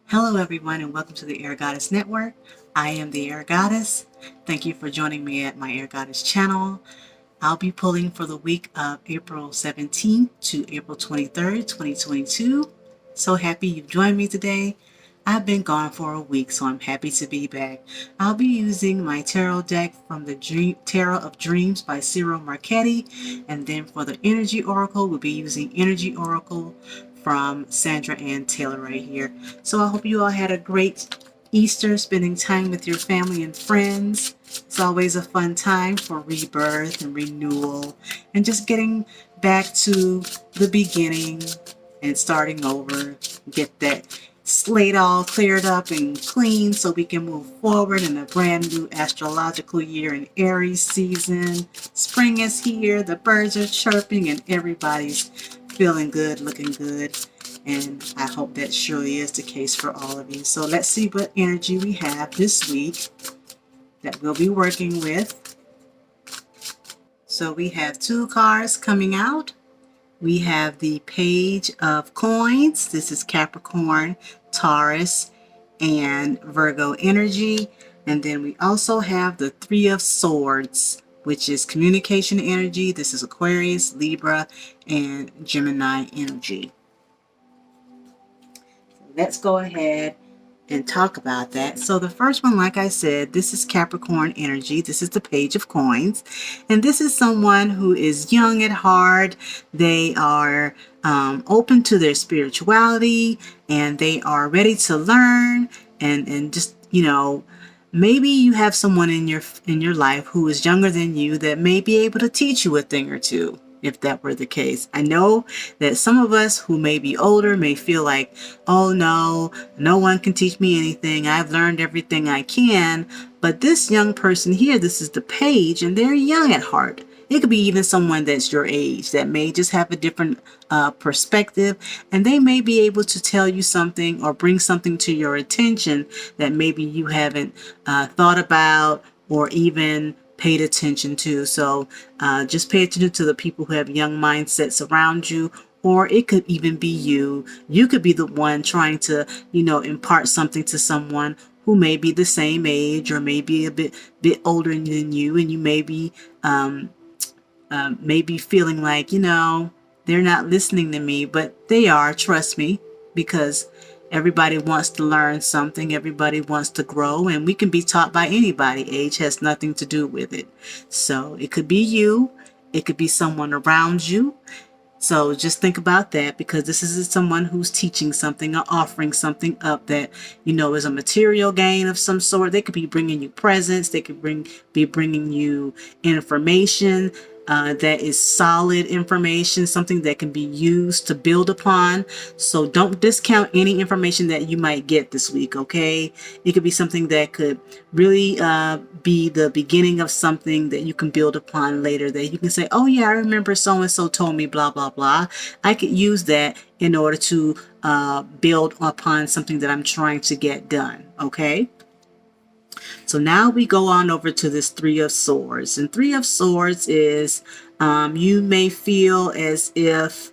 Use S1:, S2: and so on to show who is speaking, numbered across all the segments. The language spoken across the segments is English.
S1: Hello everyone and welcome to the Air Goddess Network. I am the Air Goddess. Thank you for joining me at my Air Goddess channel. I'll be pulling for the week of April 17th to April 23rd, 2022. So happy you've joined me today. I've been gone for a week, so I'm happy to be back. I'll be using my tarot deck from the Tarot of Dreams by Ciro Marchetti. And then for the Energy Oracle, we'll be using Energy Oracle from Sandra and Taylor right here. So I hope you all had a great Easter, spending time with your family and friends. It's always a fun time for rebirth and renewal and just getting back to the beginning and starting over. Get that slate all cleared up and clean so we can move forward in a brand new astrological year in Aries season. Spring is here, the birds are chirping, and everybody's feeling good, looking good. And I hope that surely is the case for all of you. So let's see what energy we have this week that we'll be working with. So we have two cards coming out. We have the Page of Coins. This is Capricorn, Taurus, and Virgo energy. And then we also have the Three of Swords, which is communication energy. This is Aquarius, Libra, and Gemini energy. Let's go ahead and talk about that. So the first one, like I said, this is Capricorn energy. This is the Page of Coins. And this is someone who is young at heart. They are open to their spirituality, and they are ready to learn and just, you know, maybe you have someone in your life who is younger than you that may be able to teach you a thing or two, if that were the case. I know that some of us who may be older may feel like, oh no, no one can teach me anything. I've learned everything I can. But this young person here, this is the Page, and they're young at heart. It could be even someone that's your age that may just have a different perspective, and they may be able to tell you something or bring something to your attention that maybe you haven't thought about or even paid attention to. So just pay attention to the people who have young mindsets around you, or it could even be you. You could be the one trying to, you know, impart something to someone who may be the same age or maybe a bit older than you, and you may be maybe feeling like, you know, they're not listening to me, but they are, trust me, because everybody wants to learn something. Everybody wants to grow, and we can be taught by anybody. Age has nothing to do with it. So it could be you. It could be someone around you. So just think about that, because this is someone who's teaching something or offering something up that, you know, is a material gain of some sort. They could be bringing you presents. They could be bringing you information that is solid information, something that can be used to build upon. So don't discount any information that you might get this week, okay? It could be something that could really be the beginning of something that you can build upon later, that you can say, oh yeah, I remember so-and-so told me blah, blah, blah. I could use that in order to build upon something that I'm trying to get done, okay? So now we go on over to this Three of Swords. And Three of Swords is you may feel as if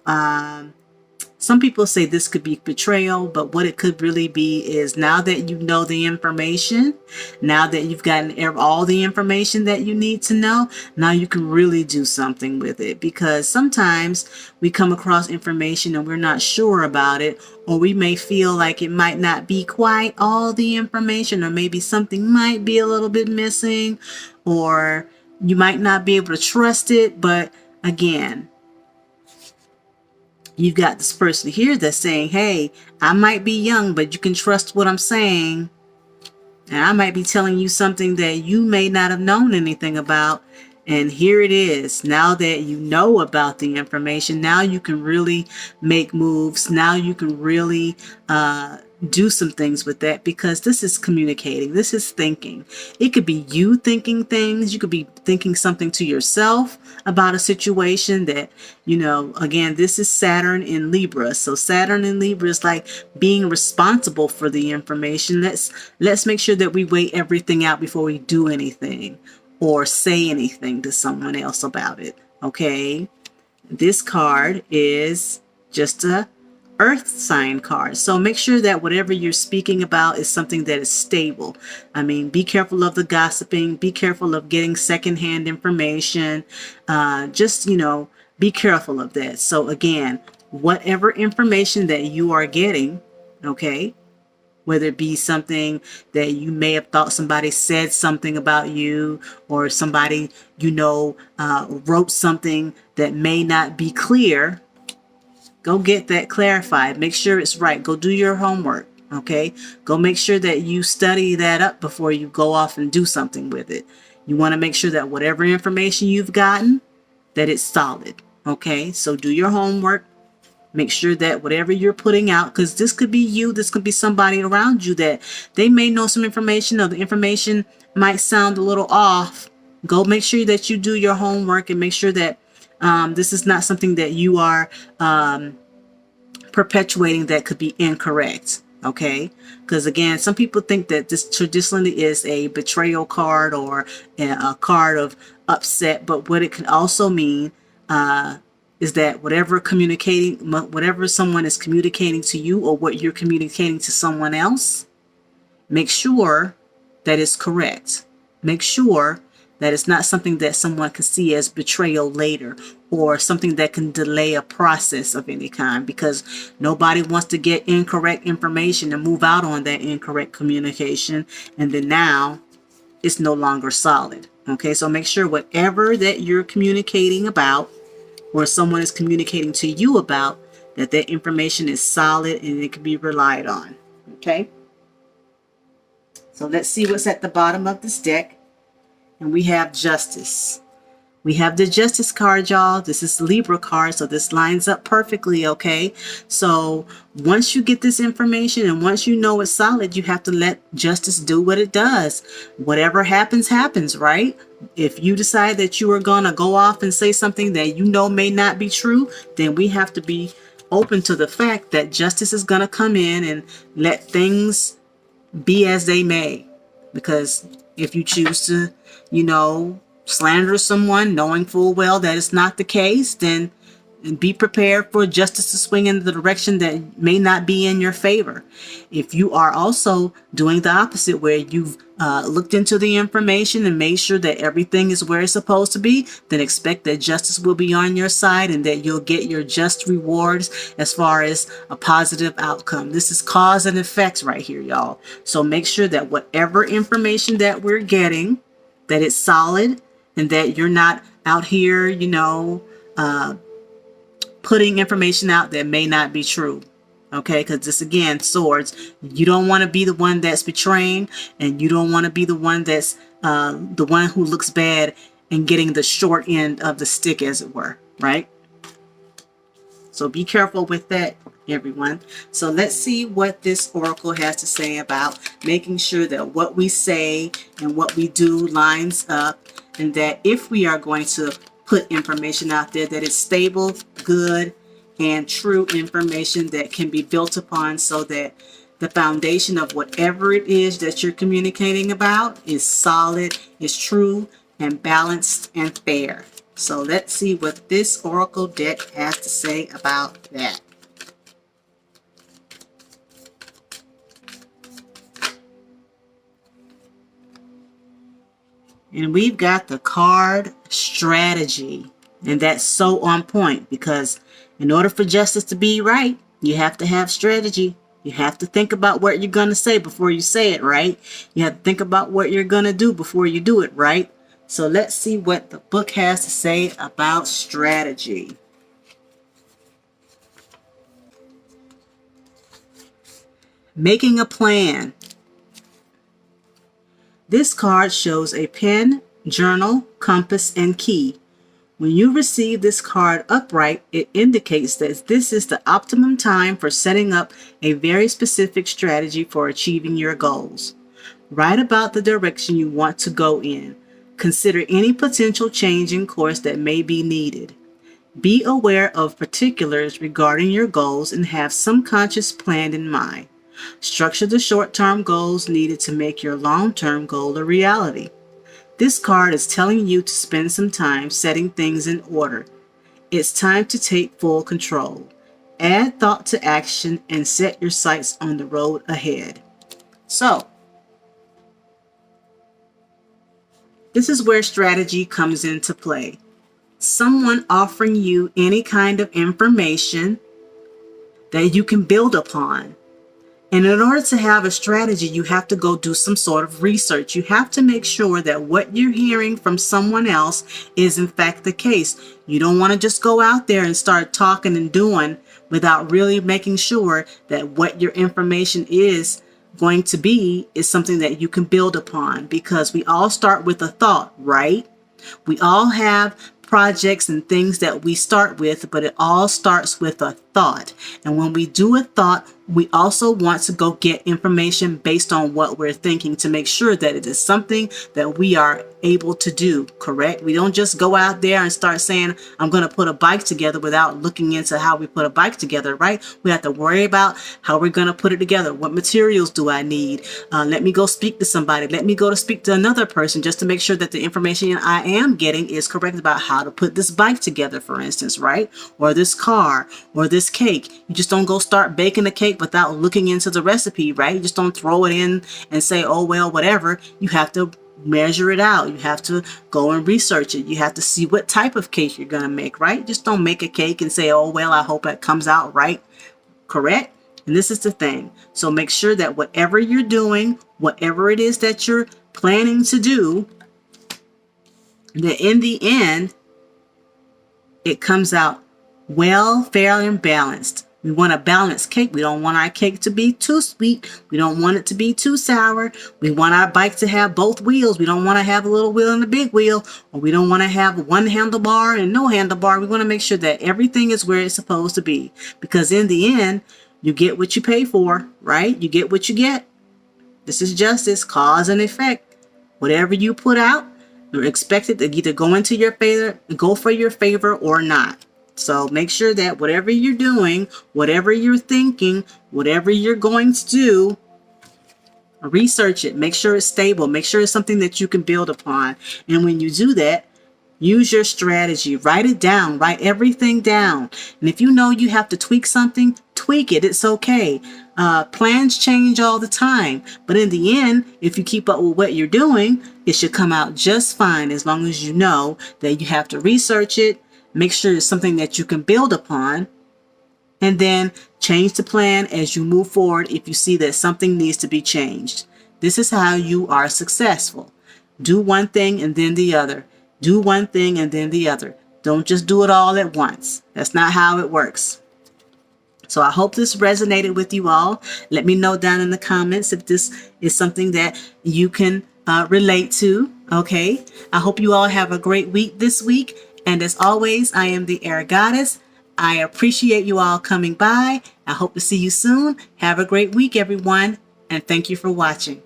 S1: some people say this could be betrayal, but what it could really be is, now that you know the information, now that you've gotten all the information that you need to know, now you can really do something with it. Because sometimes we come across information and we're not sure about it, or we may feel like it might not be quite all the information, or maybe something might be a little bit missing, or you might not be able to trust it. But again, you've got this person here that's saying, hey, I might be young, but you can trust what I'm saying. And I might be telling you something that you may not have known anything about. And here it is. Now that you know about the information, now you can really make moves. Now you can really do some things with that, because this is communicating. This is thinking. It could be you thinking things. You could be thinking something to yourself about a situation that, you know, again, this is Saturn in Libra. So Saturn in Libra is like being responsible for the information. Let's make sure that we weigh everything out before we do anything or say anything to someone else about it. Okay. This card is just a earth sign card. So make sure that whatever you're speaking about is something that is stable. I mean, be careful of the gossiping, be careful of getting secondhand information. Just, be careful of that. So again, whatever information that you are getting, okay, whether it be something that you may have thought somebody said something about you, or somebody, wrote something that may not be clear, go get that clarified. Make sure it's right. Go do your homework. Okay. Go make sure that you study that up before you go off and do something with it. You want to make sure that whatever information you've gotten, that it's solid. Okay. So do your homework. Make sure that whatever you're putting out, because this could be you, this could be somebody around you that they may know some information, or the information might sound a little off. Go make sure that you do your homework and make sure that this is not something that you are perpetuating that could be incorrect. Okay, because again, some people think that this traditionally is a betrayal card or a card of upset, but what it can also mean is that whatever someone is communicating to you, or what you're communicating to someone else, make sure that it's correct. Make sure that it's not something that someone can see as betrayal later, or something that can delay a process of any kind, because nobody wants to get incorrect information and move out on that incorrect communication, and then now it's no longer solid. Okay, so make sure whatever that you're communicating about, or someone is communicating to you about, that information is solid and it can be relied on. Okay, so let's see what's at the bottom of this deck. And we have Justice. We have the Justice card, y'all. This is Libra card, so this lines up perfectly, okay? So once you get this information and once you know it's solid, you have to let Justice do what it does. Whatever happens, happens, right? If you decide that you are going to go off and say something that you know may not be true, then we have to be open to the fact that Justice is going to come in and let things be as they may. Because if you choose to, slander someone knowing full well that it's not the case, then be prepared for Justice to swing in the direction that may not be in your favor. If you are also doing the opposite, where you've looked into the information and made sure that everything is where it's supposed to be, then expect that Justice will be on your side and that you'll get your just rewards as far as a positive outcome. This is cause and effects right here, y'all. So make sure that whatever information that we're getting, that it's solid, and that you're not out here, putting information out that may not be true. Okay, because this, again, swords, you don't want to be the one that's betraying, and you don't want to be the one that's the one who looks bad and getting the short end of the stick, as it were, right? So be careful with that, everyone. So let's see what this oracle has to say about making sure that what we say and what we do lines up, and that if we are going to put information out there, that it's stable, good, and true information that can be built upon, so that the foundation of whatever it is that you're communicating about is solid, is true, and balanced and fair. So let's see what this oracle deck has to say about that. And we've got the card Strategy. And that's so on point, because in order for justice to be right, you have to have strategy. You have to think about what you're going to say before you say it, right? You have to think about what you're going to do before you do it, right? So let's see what the book has to say about strategy. Making a plan. This card shows a pen, journal, compass, and key. When you receive this card upright, it indicates that this is the optimum time for setting up a very specific strategy for achieving your goals. Write about the direction you want to go in. Consider any potential change in course that may be needed. Be aware of particulars regarding your goals and have some conscious plan in mind. Structure the short-term goals needed to make your long-term goal a reality. This card is telling you to spend some time setting things in order. It's time to take full control. Add thought to action and set your sights on the road ahead. So, this is where strategy comes into play. Someone offering you any kind of information that you can build upon. And in order to have a strategy, you have to go do some sort of research. You have to make sure that what you're hearing from someone else is in fact the case. You don't want to just go out there and start talking and doing without really making sure that what your information is going to be is something that you can build upon, because we all start with a thought, right? We all have projects and things that we start with, but it all starts with a thought. And when we do a thought, we also want to go get information based on what we're thinking to make sure that it is something that we are able to do, correct? We don't just go out there and start saying, I'm going to put a bike together without looking into how we put a bike together, right? We have to worry about how we're going to put it together. What materials do I need? Let me go speak to somebody. Let me go to speak to another person just to make sure that the information I am getting is correct about how to put this bike together, for instance, right? Or this car, or this cake. You just don't go start baking a cake without looking into the recipe, right? You just don't throw it in and say, oh, well, whatever. You have to measure it out. You have to go and research it. You have to see what type of cake you're going to make, right? Just don't make a cake and say, oh, well, I hope it comes out right, correct? And this is the thing. So make sure that whatever you're doing, whatever it is that you're planning to do, that in the end, it comes out well, fair, and balanced. We want a balanced cake. We don't want our cake to be too sweet. We don't want it to be too sour. We want our bike to have both wheels. We don't want to have a little wheel and a big wheel, or we don't want to have one handlebar and no handlebar. We want to make sure that everything is where it's supposed to be, because in the end, you get what you pay for, right? You get what you get. This is justice, cause and effect. Whatever you put out, you're expected to either go into your favor, go for your favor or not. So make sure that whatever you're doing, whatever you're thinking, whatever you're going to do, research it. Make sure it's stable. Make sure it's something that you can build upon. And when you do that, use your strategy. Write it down. Write everything down. And if you know you have to tweak something, tweak it. It's okay. Plans change all the time. But in the end, if you keep up with what you're doing, it should come out just fine, as long as you know that you have to research it. Make sure it's something that you can build upon, and then change the plan as you move forward if you see that something needs to be changed. This is how you are successful. Do one thing and then the other. Do one thing and then the other. Don't just do it all at once. That's not how it works. So I hope this resonated with you all. Let me know down in the comments if this is something that you can relate to. Okay. I hope you all have a great week this week. And as always, I am the Air Goddess. I appreciate you all coming by. I hope to see you soon. Have a great week, everyone. And thank you for watching.